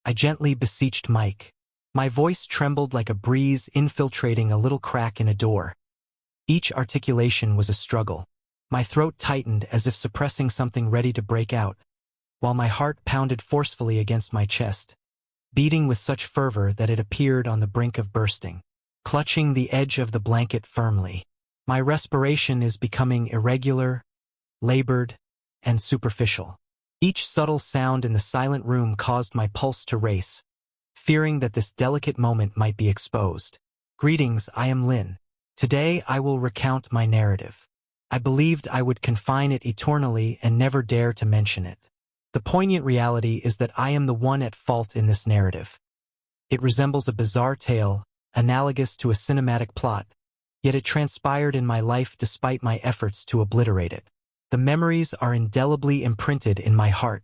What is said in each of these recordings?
I gently beseeched Mike. My voice trembled like a breeze infiltrating a little crack in a door. Each articulation was a struggle. My throat tightened as if suppressing something ready to break out, while my heart pounded forcefully against my chest, beating with such fervor that it appeared on the brink of bursting. Clutching the edge of the blanket firmly, my respiration is becoming irregular, labored, and superficial. Each subtle sound in the silent room caused my pulse to race, fearing that this delicate moment might be exposed. Greetings, I am Lynn. Today I will recount my narrative. I believed I would confine it eternally and never dare to mention it. The poignant reality is that I am the one at fault in this narrative. It resembles a bizarre tale, analogous to a cinematic plot, yet it transpired in my life despite my efforts to obliterate it. The memories are indelibly imprinted in my heart,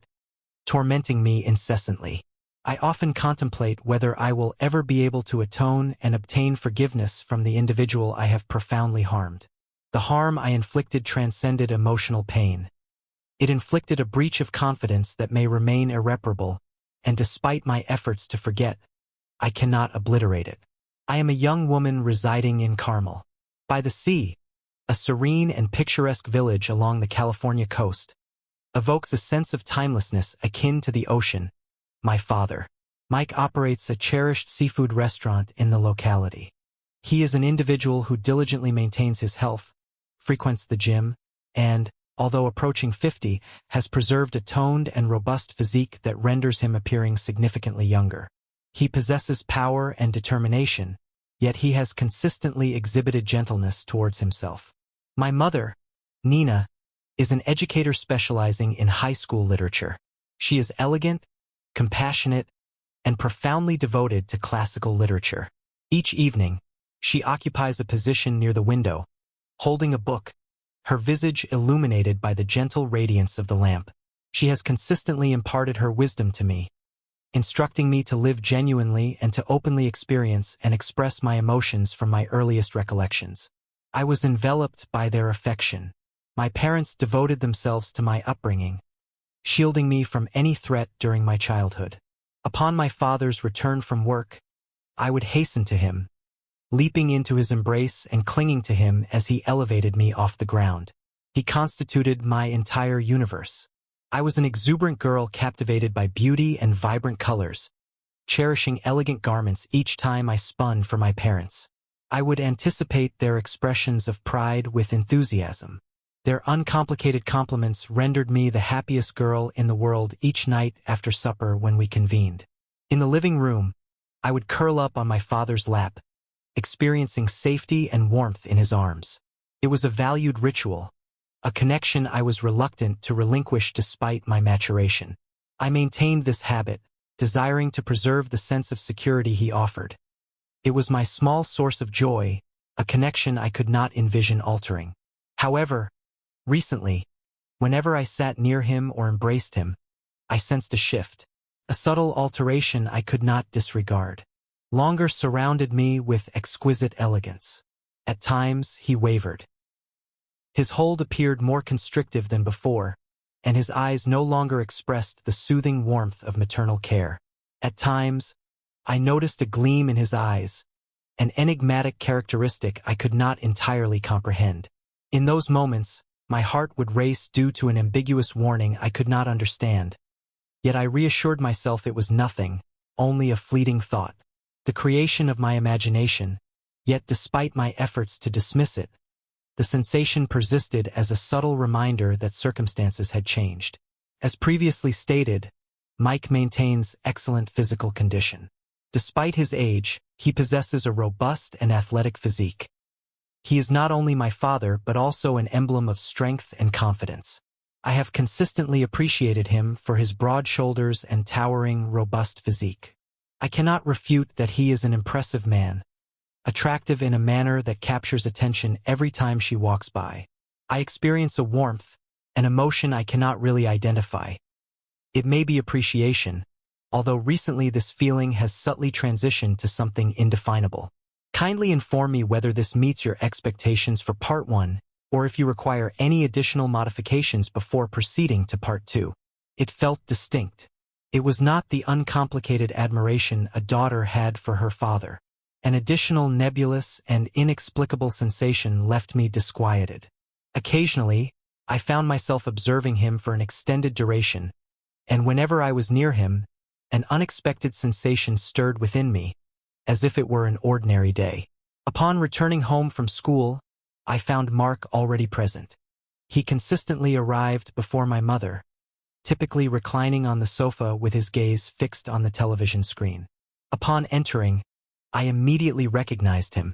tormenting me incessantly. I often contemplate whether I will ever be able to atone and obtain forgiveness from the individual I have profoundly harmed. The harm I inflicted transcended emotional pain. It inflicted a breach of confidence that may remain irreparable, and despite my efforts to forget, I cannot obliterate it. I am a young woman residing in Carmel, by the sea, a serene and picturesque village along the California coast. Evokes a sense of timelessness akin to the ocean. My father, Mike, operates a cherished seafood restaurant in the locality. He is an individual who diligently maintains his health, frequents the gym, and, although approaching 50, has preserved a toned and robust physique that renders him appearing significantly younger. He possesses power and determination, yet he has consistently exhibited gentleness towards himself. My mother, Nina, is an educator specializing in high school literature. She is elegant, compassionate, and profoundly devoted to classical literature. Each evening, she occupies a position near the window, holding a book, her visage illuminated by the gentle radiance of the lamp. She has consistently imparted her wisdom to me, instructing me to live genuinely and to openly experience and express my emotions from my earliest recollections. I was enveloped by their affection. My parents devoted themselves to my upbringing, shielding me from any threat during my childhood. Upon my father's return from work, I would hasten to him, leaping into his embrace and clinging to him as he elevated me off the ground. He constituted my entire universe. I was an exuberant girl captivated by beauty and vibrant colors, cherishing elegant garments each time I spun for my parents. I would anticipate their expressions of pride with enthusiasm. Their uncomplicated compliments rendered me the happiest girl in the world each night after supper when we convened. In the living room, I would curl up on my father's lap, experiencing safety and warmth in his arms. It was a valued ritual, a connection I was reluctant to relinquish despite my maturation. I maintained this habit, desiring to preserve the sense of security he offered. It was my small source of joy, a connection I could not envision altering. However, recently, whenever I sat near him or embraced him, I sensed a shift, a subtle alteration I could not disregard. Longer surrounded me with exquisite elegance. At times, he wavered. His hold appeared more constrictive than before, and his eyes no longer expressed the soothing warmth of maternal care. At times, I noticed a gleam in his eyes, an enigmatic characteristic I could not entirely comprehend. In those moments, my heart would race due to an ambiguous warning I could not understand. Yet I reassured myself it was nothing, only a fleeting thought, the creation of my imagination. Yet despite my efforts to dismiss it, the sensation persisted as a subtle reminder that circumstances had changed. As previously stated, Mike maintains excellent physical condition. Despite his age, he possesses a robust and athletic physique. He is not only my father but also an emblem of strength and confidence. I have consistently appreciated him for his broad shoulders and towering, robust physique. I cannot refute that he is an impressive man, attractive in a manner that captures attention every time she walks by. I experience a warmth, an emotion I cannot really identify. It may be appreciation, although recently this feeling has subtly transitioned to something indefinable. Kindly inform me whether this meets your expectations for Part 1, or if you require any additional modifications before proceeding to Part 2. It felt distinct, It was not the uncomplicated admiration a daughter had for her father. An additional nebulous and inexplicable sensation left me disquieted. Occasionally, I found myself observing him for an extended duration, and whenever I was near him, an unexpected sensation stirred within me, as if it were an ordinary day. Upon returning home from school, I found Mark already present. He consistently arrived before my mother, typically reclining on the sofa with his gaze fixed on the television screen. Upon entering, I immediately recognized him,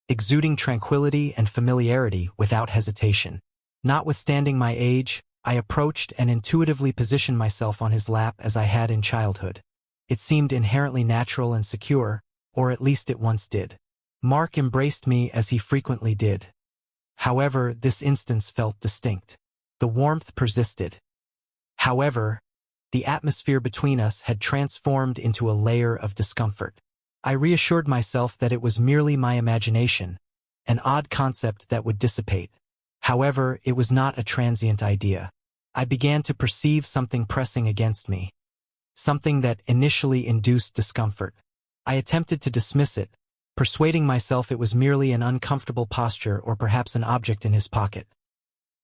exuding tranquility and familiarity without hesitation. Notwithstanding my age, I approached and intuitively positioned myself on his lap as I had in childhood. It seemed inherently natural and secure, or at least it once did. Mark embraced me as he frequently did. However, this instance felt distinct. The warmth persisted. However, the atmosphere between us had transformed into a layer of discomfort. I reassured myself that it was merely my imagination, an odd concept that would dissipate. However, it was not a transient idea. I began to perceive something pressing against me, something that initially induced discomfort. I attempted to dismiss it, persuading myself it was merely an uncomfortable posture or perhaps an object in his pocket.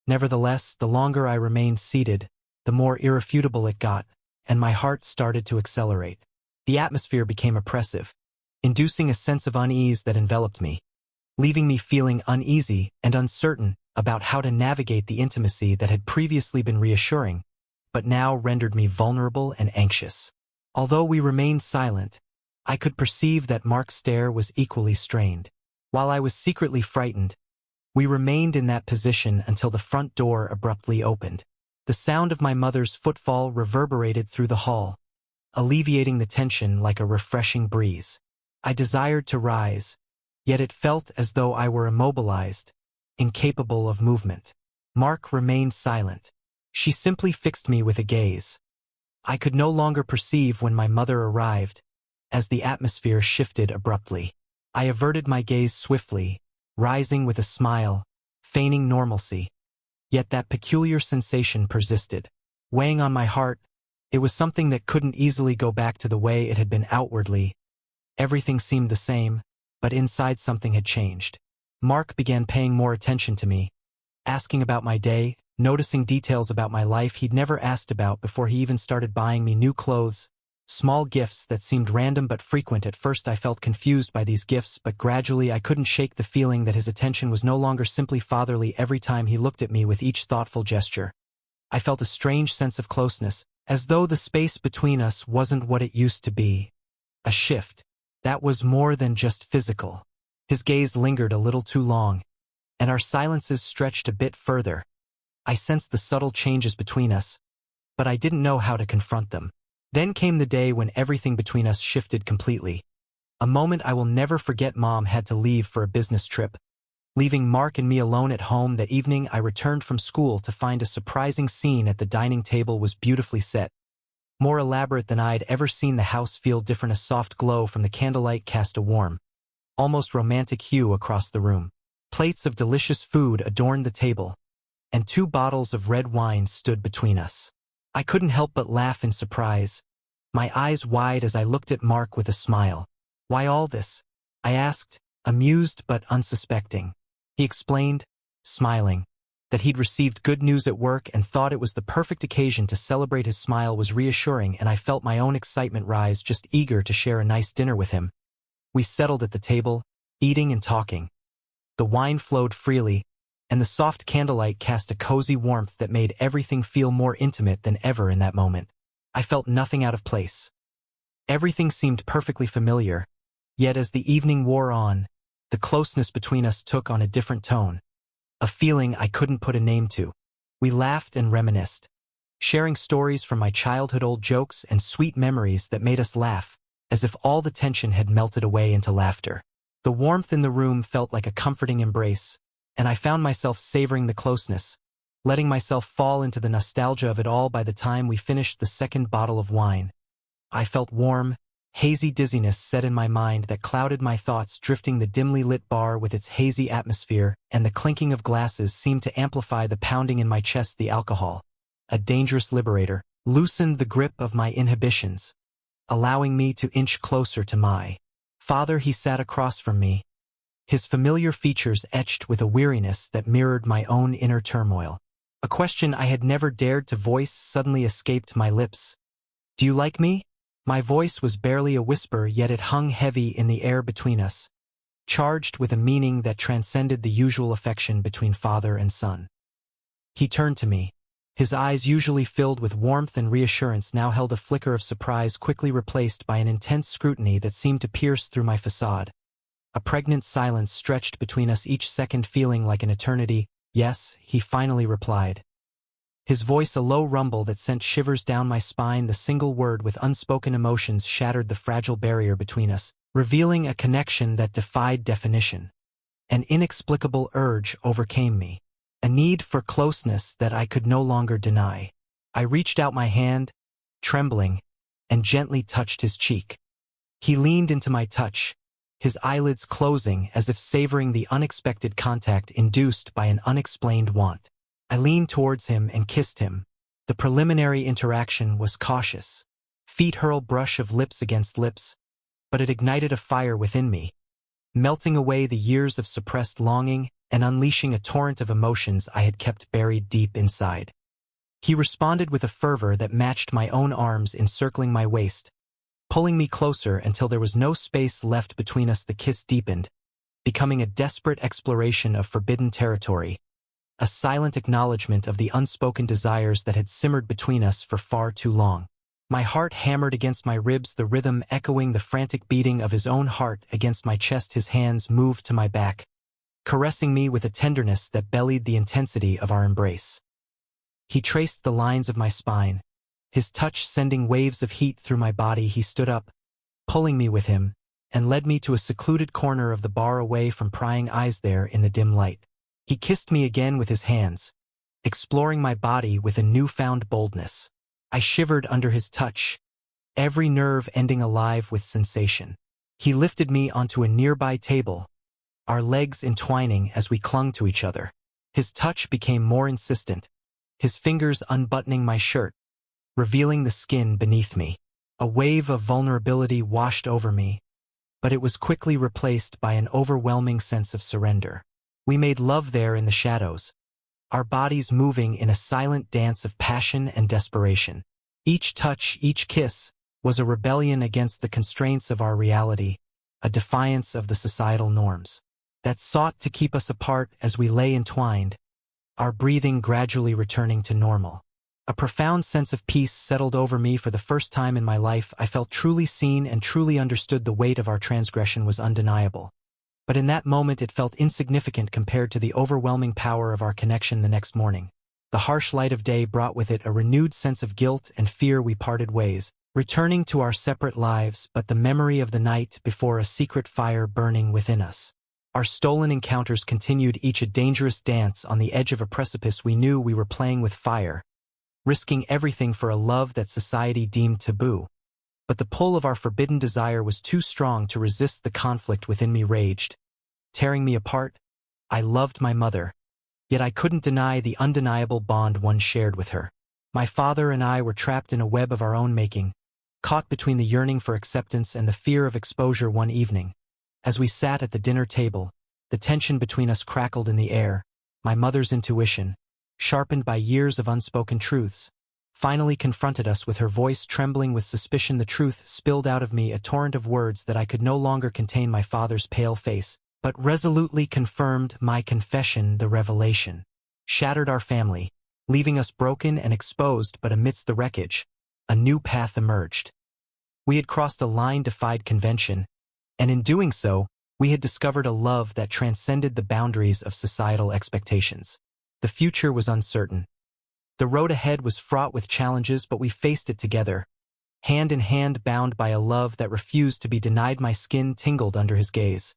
Nevertheless, the longer I remained seated, the more irrefutable it got, and my heart started to accelerate. The atmosphere became oppressive, inducing a sense of unease that enveloped me, leaving me feeling uneasy and uncertain about how to navigate the intimacy that had previously been reassuring, but now rendered me vulnerable and anxious. Although we remained silent, I could perceive that Mark's stare was equally strained. While I was secretly frightened, we remained in that position until the front door abruptly opened. The sound of my mother's footfall reverberated through the hall, alleviating the tension like a refreshing breeze. I desired to rise, yet it felt as though I were immobilized, incapable of movement. Mark remained silent. She simply fixed me with a gaze. I could no longer perceive when my mother arrived, as the atmosphere shifted abruptly. I averted my gaze swiftly, rising with a smile, feigning normalcy. Yet that peculiar sensation persisted. Weighing on my heart, it was something that couldn't easily go back to the way it had been outwardly. Everything seemed the same, but inside something had changed. Mark began paying more attention to me, asking about my day, noticing details about my life he'd never asked about before he even started buying me new clothes, small gifts that seemed random but frequent. At first I felt confused by these gifts, but gradually I couldn't shake the feeling that his attention was no longer simply fatherly. Every time he looked at me with each thoughtful gesture, I felt a strange sense of closeness, as though the space between us wasn't what it used to be. A shift that was more than just physical. His gaze lingered a little too long, and our silences stretched a bit further. I sensed the subtle changes between us, but I didn't know how to confront them. Then came the day when everything between us shifted completely. A moment I will never forget. Mom had to leave for a business trip. Leaving Mark and me alone at home that evening, I returned from school to find a surprising scene at the dining table was beautifully set. More elaborate than I'd ever seen the house feel different. A soft glow from the candlelight cast a warm, almost romantic hue across the room. Plates of delicious food adorned the table, and 2 bottles of red wine stood between us. I couldn't help but laugh in surprise, my eyes wide as I looked at Mark with a smile. "Why all this?" I asked, amused but unsuspecting. He explained, smiling, that he'd received good news at work and thought it was the perfect occasion to celebrate. His smile was reassuring, and I felt my own excitement rise, just eager to share a nice dinner with him. We settled at the table, eating and talking. The wine flowed freely, and the soft candlelight cast a cozy warmth that made everything feel more intimate than ever. In that moment, I felt nothing out of place. Everything seemed perfectly familiar, yet as the evening wore on, the closeness between us took on a different tone, a feeling I couldn't put a name to. We laughed and reminisced, sharing stories from my childhood, old jokes and sweet memories that made us laugh, as if all the tension had melted away into laughter. The warmth in the room felt like a comforting embrace, and I found myself savoring the closeness, letting myself fall into the nostalgia of it all. By the time we finished the second bottle of wine, I felt warm, hazy dizziness set in my mind that clouded my thoughts. Drifting the dimly lit bar with its hazy atmosphere and the clinking of glasses seemed to amplify the pounding in my chest. The alcohol, a dangerous liberator, loosened the grip of my inhibitions, allowing me to inch closer to my father. He sat across from me, his familiar features etched with a weariness that mirrored my own inner turmoil. A question I had never dared to voice suddenly escaped my lips. "Do you like me?" My voice was barely a whisper, yet it hung heavy in the air between us, charged with a meaning that transcended the usual affection between father and son. He turned to me. His eyes, usually filled with warmth and reassurance, now held a flicker of surprise, quickly replaced by an intense scrutiny that seemed to pierce through my facade. A pregnant silence stretched between us, each second feeling like an eternity. "Yes," he finally replied. His voice a low rumble that sent shivers down my spine. The single word with unspoken emotions shattered the fragile barrier between us, revealing a connection that defied definition. An inexplicable urge overcame me, a need for closeness that I could no longer deny. I reached out my hand, trembling, and gently touched his cheek. He leaned into my touch, his eyelids closing as if savoring the unexpected contact induced by an unexplained want. I leaned towards him and kissed him. The preliminary interaction was cautious. Feet hurl brush of lips against lips, but it ignited a fire within me, melting away the years of suppressed longing and unleashing a torrent of emotions I had kept buried deep inside. He responded with a fervor that matched my own arms encircling my waist, pulling me closer until there was no space left between us. The kiss deepened, becoming a desperate exploration of forbidden territory, a silent acknowledgement of the unspoken desires that had simmered between us for far too long. My heart hammered against my ribs, the rhythm echoing the frantic beating of his own heart against my chest. His hands moved to my back, caressing me with a tenderness that belied the intensity of our embrace. He traced the lines of my spine, his touch sending waves of heat through my body. He stood up, pulling me with him, and led me to a secluded corner of the bar away from prying eyes there in the dim light. He kissed me again with his hands, exploring my body with a newfound boldness. I shivered under his touch, every nerve ending alive with sensation. He lifted me onto a nearby table, our legs entwining as we clung to each other. His touch became more insistent, his fingers unbuttoning my shirt, revealing the skin beneath me. A wave of vulnerability washed over me, but it was quickly replaced by an overwhelming sense of surrender. We made love there in the shadows, our bodies moving in a silent dance of passion and desperation. Each touch, each kiss, was a rebellion against the constraints of our reality, a defiance of the societal norms that sought to keep us apart. As we lay entwined, our breathing gradually returning to normal, a profound sense of peace settled over me. For the first time in my life, I felt truly seen and truly understood. The weight of our transgression was undeniable, but in that moment it felt insignificant compared to the overwhelming power of our connection. The next morning, the harsh light of day brought with it a renewed sense of guilt and fear. We parted ways, returning to our separate lives, but the memory of the night before, a secret fire burning within us. Our stolen encounters continued, each a dangerous dance on the edge of a precipice. We knew we were playing with fire, risking everything for a love that society deemed taboo. But the pull of our forbidden desire was too strong to resist. The conflict within me raged, tearing me apart. I loved my mother, yet I couldn't deny the undeniable bond one shared with her. My father and I were trapped in a web of our own making, caught between the yearning for acceptance and the fear of exposure. One evening, as we sat at the dinner table, the tension between us crackled in the air. My mother's intuition, sharpened by years of unspoken truths, finally confronted us. With her voice trembling with suspicion, the truth spilled out of me, a torrent of words that I could no longer contain. My father's pale face, but resolutely confirmed my confession. The revelation shattered our family, leaving us broken and exposed. But amidst the wreckage, a new path emerged. We had crossed a line defied convention, and in doing so, we had discovered a love that transcended the boundaries of societal expectations. The future was uncertain. The road ahead was fraught with challenges, but we faced it together, hand in hand, bound by a love that refused to be denied. My skin tingled under his gaze,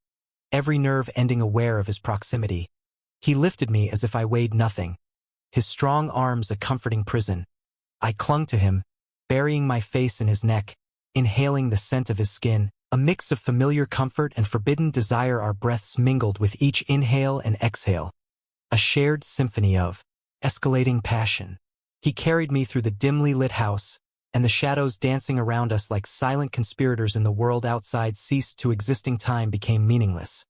every nerve ending aware of his proximity. He lifted me as if I weighed nothing, his strong arms a comforting prison. I clung to him, burying my face in his neck, inhaling the scent of his skin, a mix of familiar comfort and forbidden desire. Our breaths mingled with each inhale and exhale, a shared symphony of escalating passion. He carried me through the dimly lit house, and the shadows dancing around us like silent conspirators in the world outside ceased to existing. Time became meaningless.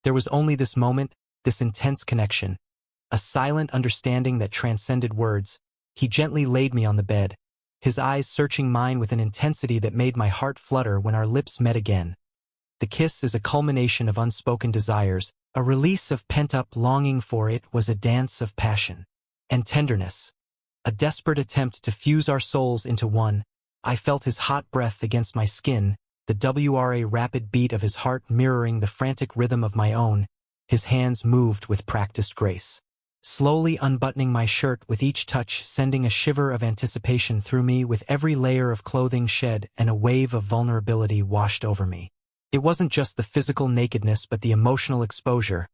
There was only this moment, this intense connection, a silent understanding that transcended words. He gently laid me on the bed, his eyes searching mine with an intensity that made my heart flutter when our lips met again. The kiss is a culmination of unspoken desires, a release of pent-up longing. For it was a dance of passion and tenderness, a desperate attempt to fuse our souls into one. I felt his hot breath against my skin, the rapid beat of his heart mirroring the frantic rhythm of my own. His hands moved with practiced grace, slowly unbuttoning my shirt with each touch, sending a shiver of anticipation through me. With every layer of clothing shed, and a wave of vulnerability washed over me. It wasn't just the physical nakedness but the emotional exposure,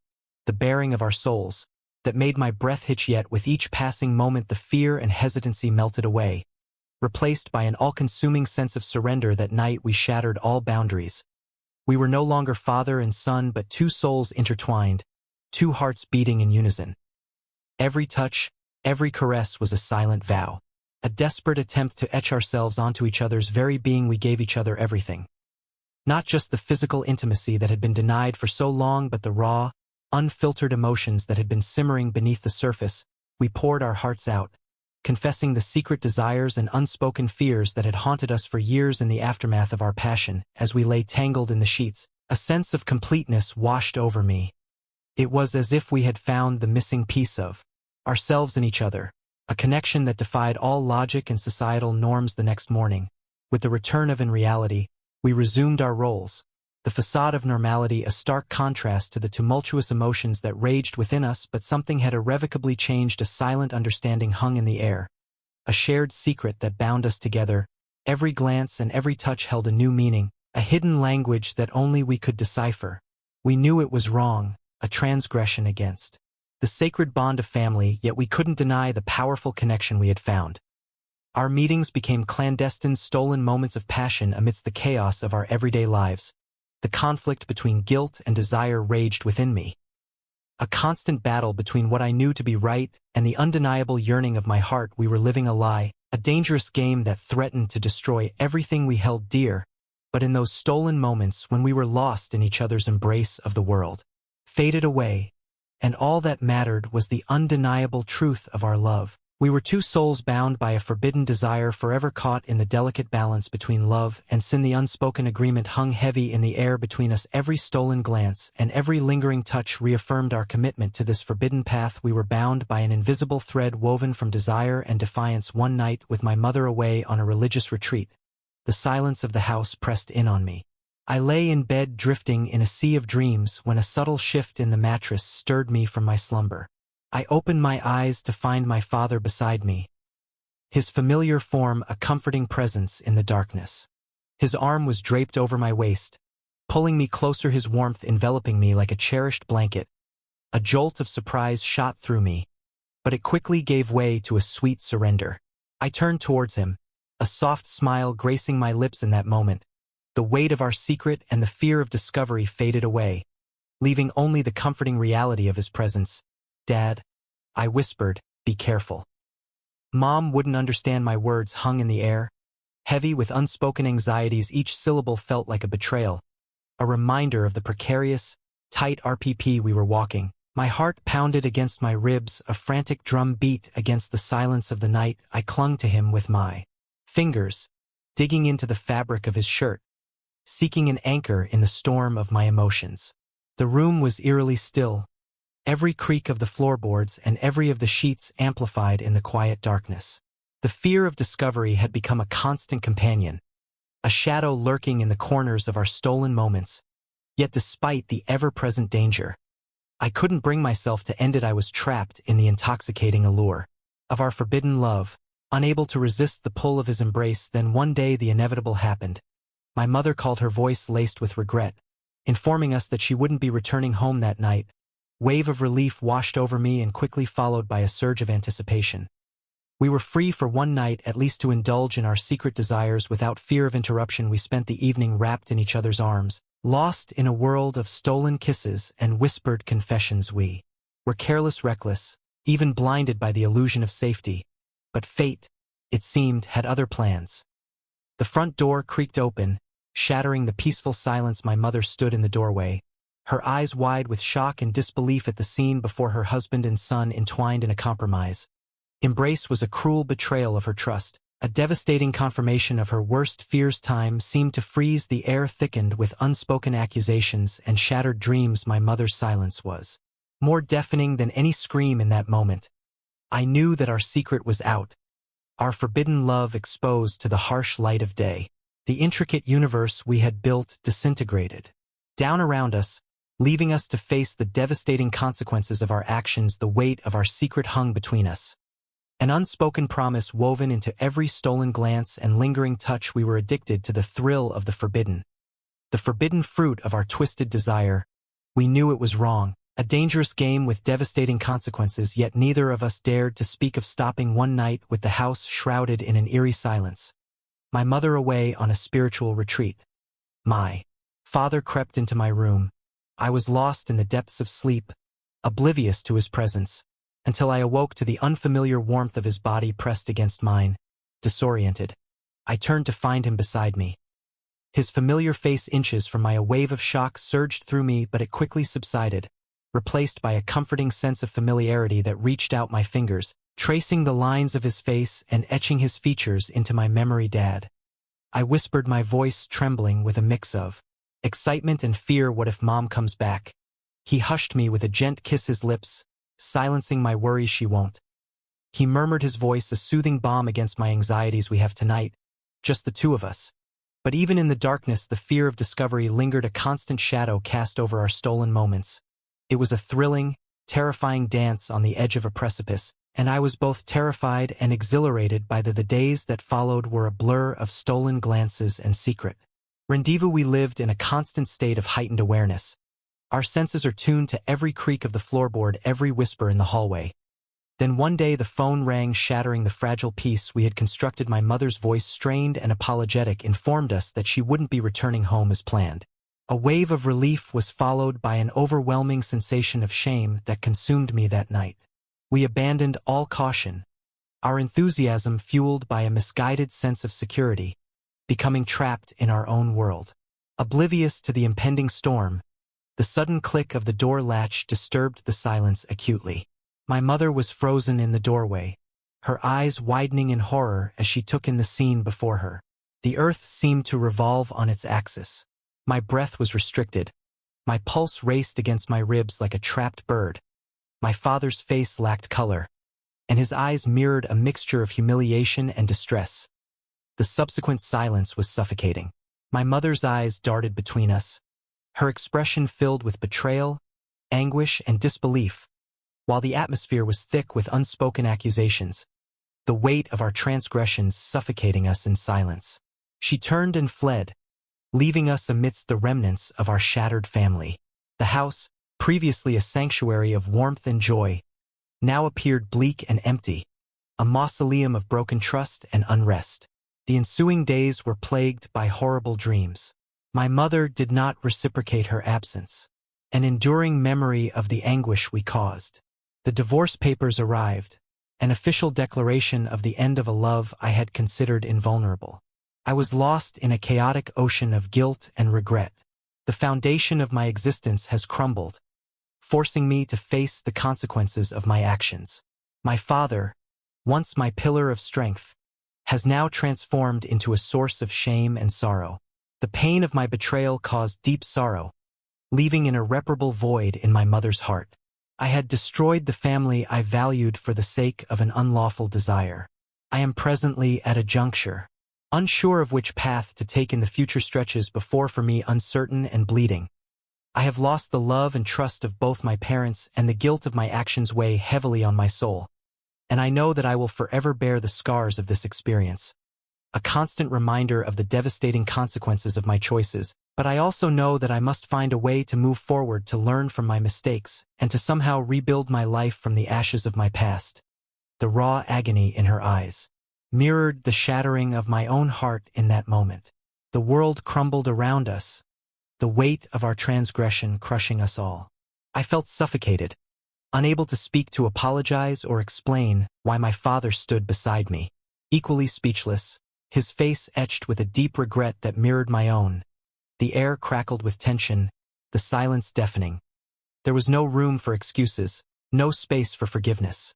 the baring of our souls, that made my breath hitch. Yet with each passing moment the fear and hesitancy melted away, replaced by an all-consuming sense of surrender. That night we shattered all boundaries. We were no longer father and son but two souls intertwined, two hearts beating in unison. Every touch, every caress was a silent vow, a desperate attempt to etch ourselves onto each other's very being. We gave each other everything. Not just the physical intimacy that had been denied for so long but the raw, unfiltered emotions that had been simmering beneath the surface. We poured our hearts out, confessing the secret desires and unspoken fears that had haunted us for years. In the aftermath of our passion, as we lay tangled in the sheets, a sense of completeness washed over me. It was as if we had found the missing piece of ourselves in each other, a connection that defied all logic and societal norms. The next morning, with the return of reality, we resumed our roles, the facade of normality a stark contrast to the tumultuous emotions that raged within us. But something had irrevocably changed. A silent understanding hung in the air, a shared secret that bound us together. Every glance and every touch held a new meaning, a hidden language that only we could decipher. We knew it was wrong, a transgression against the sacred bond of family, yet we couldn't deny the powerful connection we had found. Our meetings became clandestine, stolen moments of passion amidst the chaos of our everyday lives. The conflict between guilt and desire raged within me, a constant battle between what I knew to be right and the undeniable yearning of my heart. We were living a lie, a dangerous game that threatened to destroy everything we held dear. But in those stolen moments when we were lost in each other's embrace of the world faded away, and all that mattered was the undeniable truth of our love. We were two souls bound by a forbidden desire, forever caught in the delicate balance between love and sin. The unspoken agreement hung heavy in the air between us. Every stolen glance and every lingering touch reaffirmed our commitment to this forbidden path. We were bound by an invisible thread woven from desire and defiance. One night, with my mother away on a religious retreat, the silence of the house pressed in on me. I lay in bed drifting in a sea of dreams when a subtle shift in the mattress stirred me from my slumber. I opened my eyes to find my father beside me, his familiar form a comforting presence in the darkness. His arm was draped over my waist, pulling me closer, his warmth enveloping me like a cherished blanket. A jolt of surprise shot through me, but it quickly gave way to a sweet surrender. I turned towards him, a soft smile gracing my lips. In that moment, the weight of our secret and the fear of discovery faded away, leaving only the comforting reality of his presence. "Dad," I whispered, "be careful." Mom wouldn't understand. My words hung in the air, heavy with unspoken anxieties. Each syllable felt like a betrayal, a reminder of the precarious, tight RPP we were walking. My heart pounded against my ribs, a frantic drum beat against the silence of the night. I clung to him with my fingers, digging into the fabric of his shirt, seeking an anchor in the storm of my emotions. The room was eerily still, every creak of the floorboards and every of the sheets amplified in the quiet darkness. The fear of discovery had become a constant companion, a shadow lurking in the corners of our stolen moments. Yet despite the ever-present danger, I couldn't bring myself to end it. I was trapped in the intoxicating allure of our forbidden love, unable to resist the pull of his embrace. Then one day the inevitable happened. My mother called, her voice laced with regret, informing us that she wouldn't be returning home that night. Wave of relief washed over me and quickly followed by a surge of anticipation. We were free for one night at least to indulge in our secret desires without fear of interruption. We spent the evening wrapped in each other's arms, lost in a world of stolen kisses and whispered confessions. We were careless, reckless, even blinded by the illusion of safety. But fate, it seemed, had other plans. The front door creaked open, shattering the peaceful silence. My mother stood in the doorway, her eyes wide with shock and disbelief at the scene before her husband and son entwined in a compromise. Embrace was a cruel betrayal of her trust. A devastating confirmation of her worst fears. Time seemed to freeze, the air thickened with unspoken accusations and shattered dreams. My mother's silence was more deafening than any scream in that moment. I knew that our secret was out, our forbidden love exposed to the harsh light of day. The intricate universe we had built disintegrated down around us, leaving us to face the devastating consequences of our actions. The weight of our secret hung between us, an unspoken promise woven into every stolen glance and lingering touch. We were addicted to the thrill of the forbidden fruit of our twisted desire. We knew it was wrong, a dangerous game with devastating consequences, yet neither of us dared to speak of stopping. One night, with the house shrouded in an eerie silence, my mother away on a spiritual retreat, my father crept into my room. I was lost in the depths of sleep, oblivious to his presence, until I awoke to the unfamiliar warmth of his body pressed against mine. Disoriented, I turned to find him beside me, his familiar face inches from my. A wave of shock surged through me, but it quickly subsided, replaced by a comforting sense of familiarity that reached out my fingers, tracing the lines of his face and etching his features into my memory. Dad, I whispered, my voice trembling with a mix of excitement and fear. What if Mom comes back? He hushed me with a gentle kiss, his lips silencing my worries. She won't, he murmured, his voice a soothing balm against my anxieties. We have tonight, just the two of us. But even in the darkness, the fear of discovery lingered, a constant shadow cast over our stolen moments. It was a thrilling, terrifying dance on the edge of a precipice, and I was both terrified and exhilarated by the days that followed were a blur of stolen glances and secret rendezvous. We lived in a constant state of heightened awareness. Our senses are tuned to every creak of the floorboard, every whisper in the hallway. Then one day the phone rang, shattering the fragile peace we had constructed. My mother's voice, strained and apologetic, informed us that she wouldn't be returning home as planned. A wave of relief was followed by an overwhelming sensation of shame that consumed me that night. We abandoned all caution, our enthusiasm fueled by a misguided sense of security, becoming trapped in our own world. Oblivious to the impending storm, the sudden click of the door latch disturbed the silence acutely. My mother was frozen in the doorway, her eyes widening in horror as she took in the scene before her. The earth seemed to revolve on its axis. My breath was restricted. My pulse raced against my ribs like a trapped bird. My father's face lacked color, and his eyes mirrored a mixture of humiliation and distress. The subsequent silence was suffocating. My mother's eyes darted between us, her expression filled with betrayal, anguish, and disbelief, while the atmosphere was thick with unspoken accusations, the weight of our transgressions suffocating us in silence. She turned and fled, leaving us amidst the remnants of our shattered family. The house, previously a sanctuary of warmth and joy, now appeared bleak and empty, a mausoleum of broken trust and unrest. The ensuing days were plagued by horrible dreams. My mother did not reciprocate her absence, an enduring memory of the anguish we caused. The divorce papers arrived, an official declaration of the end of a love I had considered invulnerable. I was lost in a chaotic ocean of guilt and regret. The foundation of my existence has crumbled, forcing me to face the consequences of my actions. My father, once my pillar of strength, has now transformed into a source of shame and sorrow. The pain of my betrayal caused deep sorrow, leaving an irreparable void in my mother's heart. I had destroyed the family I valued for the sake of an unlawful desire. I am presently at a juncture, unsure of which path to take in the future. Stretches before for me uncertain and bleeding. I have lost the love and trust of both my parents, and the guilt of my actions weigh heavily on my soul. And I know that I will forever bear the scars of this experience, a constant reminder of the devastating consequences of my choices. But I also know that I must find a way to move forward, to learn from my mistakes, and to somehow rebuild my life from the ashes of my past. The raw agony in her eyes mirrored the shattering of my own heart in that moment. The world crumbled around us, the weight of our transgression crushing us all. I felt suffocated, unable to speak to apologize or explain why my father stood beside me. Equally speechless, his face etched with a deep regret that mirrored my own. The air crackled with tension, the silence deafening. There was no room for excuses, no space for forgiveness.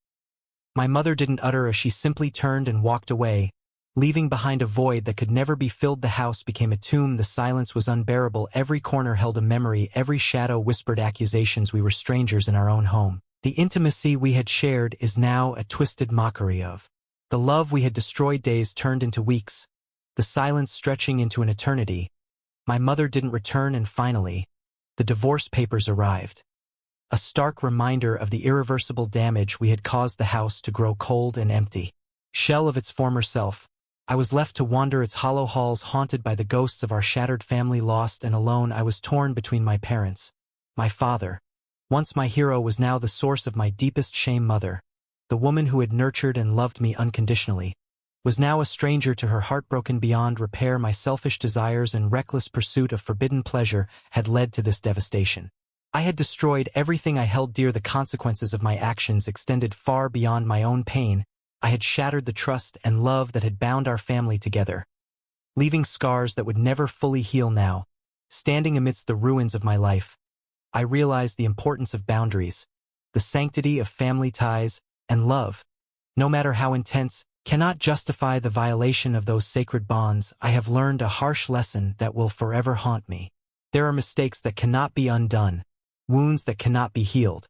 My mother didn't utter as she simply turned and walked away, leaving behind a void that could never be filled. The house became a tomb. The silence was unbearable. Every corner held a memory. Every shadow whispered accusations we were strangers in our own home. The intimacy we had shared is now a twisted mockery of. The love we had destroyed. Days turned into weeks, the silence stretching into an eternity. My mother didn't return, and finally, the divorce papers arrived. A stark reminder of the irreversible damage we had caused. The house to grow cold and empty. Shell of its former self, I was left to wander its hollow halls, haunted by the ghosts of our shattered family. Lost and alone, I was torn between my parents. My father, once my hero, was now the source of my deepest shame. Mother, the woman who had nurtured and loved me unconditionally, was now a stranger to her. Heartbroken beyond repair, my selfish desires and reckless pursuit of forbidden pleasure had led to this devastation. I had destroyed everything I held dear. The consequences of my actions extended far beyond my own pain. I had shattered the trust and love that had bound our family together, leaving scars that would never fully heal. Now, standing amidst the ruins of my life, I realized the importance of boundaries, the sanctity of family ties, and love, no matter how intense, cannot justify the violation of those sacred bonds. I have learned a harsh lesson that will forever haunt me. There are mistakes that cannot be undone, wounds that cannot be healed.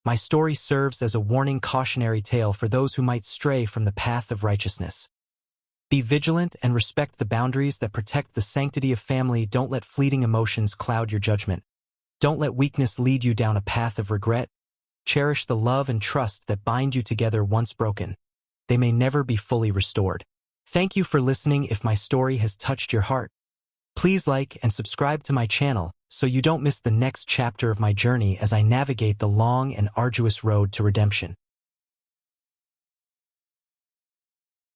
My story serves as a warning, cautionary tale for those who might stray from the path of righteousness. Be vigilant and respect the boundaries that protect the sanctity of family. Don't let fleeting emotions cloud your judgment. Don't let weakness lead you down a path of regret. Cherish the love and trust that bind you together. Once broken, they may never be fully restored. Thank you for listening. If my story has touched your heart, please like and subscribe to my channel so you don't miss the next chapter of my journey as I navigate the long and arduous road to redemption.